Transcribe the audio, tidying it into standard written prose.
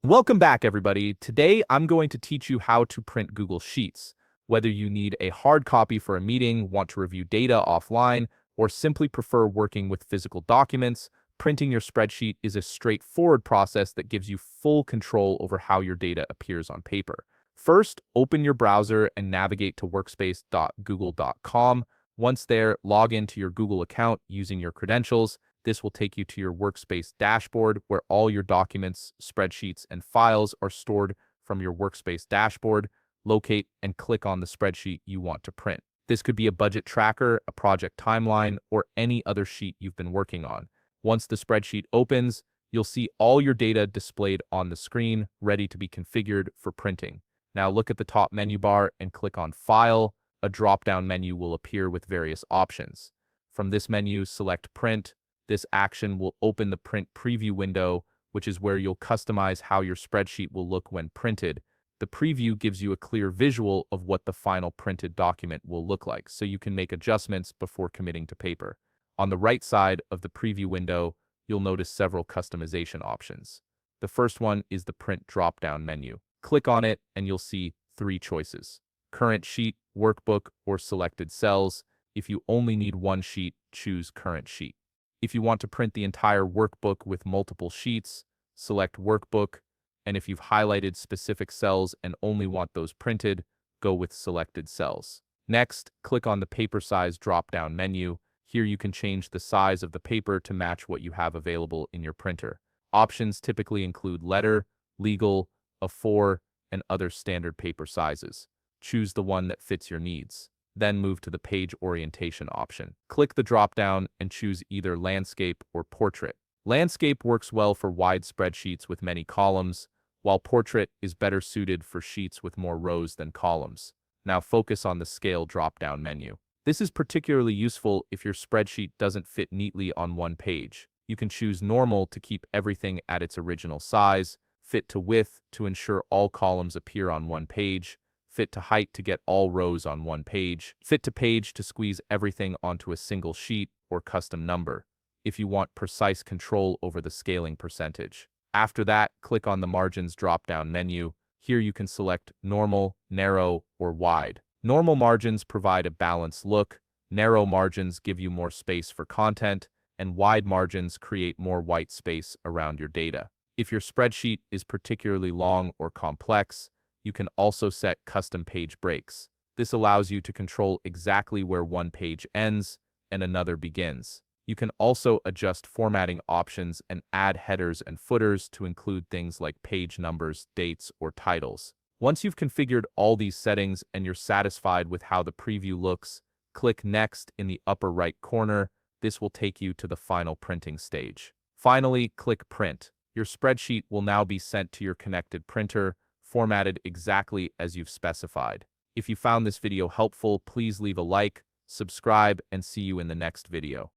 Welcome back, everybody. Today, I'm going to teach you how to print Google Sheets. Whether you need a hard copy for a meeting, want to review data offline, or simply prefer working with physical documents, printing your spreadsheet is a straightforward process that gives you full control over how your data appears on paper. First, open your browser and navigate to workspace.google.com. Once there, log into your Google account using your credentials. This will take you to your Workspace dashboard where all your documents, spreadsheets, and files are stored from your Workspace dashboard. Locate and click on the spreadsheet you want to print. This could be a budget tracker, a project timeline, or any other sheet you've been working on. Once the spreadsheet opens, you'll see all your data displayed on the screen, ready to be configured for printing. Now look at the top menu bar and click on File. A drop-down menu will appear with various options. From this menu, select Print. This action will open the print preview window, which is where you'll customize how your spreadsheet will look when printed. The preview gives you a clear visual of what the final printed document will look like, so you can make adjustments before committing to paper. On the right side of the preview window, you'll notice several customization options. The first one is the Print drop-down menu. Click on it and you'll see three choices: Current Sheet, Workbook, or Selected Cells. If you only need one sheet, choose Current Sheet. If you want to print the entire workbook with multiple sheets, select Workbook, and if you've highlighted specific cells and only want those printed, go with Selected Cells. Next, click on the Paper Size drop-down menu. Here you can change the size of the paper to match what you have available in your printer. Options typically include letter, legal, A4, and other standard paper sizes. Choose the one that fits your needs. Then move to the page orientation option. Click the drop-down and choose either landscape or portrait. Landscape works well for wide spreadsheets with many columns, while portrait is better suited for sheets with more rows than columns. Now focus on the scale drop-down menu. This is particularly useful if your spreadsheet doesn't fit neatly on one page. You can choose normal to keep everything at its original size, fit to width to ensure all columns appear on one page, fit to height to get all rows on one page, fit to page to squeeze everything onto a single sheet, or custom number, if you want precise control over the scaling percentage. After that, click on the Margins drop-down menu. Here you can select normal, narrow, or wide. Normal margins provide a balanced look, narrow margins give you more space for content, and wide margins create more white space around your data. If your spreadsheet is particularly long or complex, you can also set custom page breaks. This allows you to control exactly where one page ends and another begins. You can also adjust formatting options and add headers and footers to include things like page numbers, dates, or titles. Once you've configured all these settings and you're satisfied with how the preview looks, click Next in the upper right corner. This will take you to the final printing stage. Finally, click Print. Your spreadsheet will now be sent to your connected printer, formatted exactly as you've specified. If you found this video helpful, please leave a like, subscribe, and see you in the next video.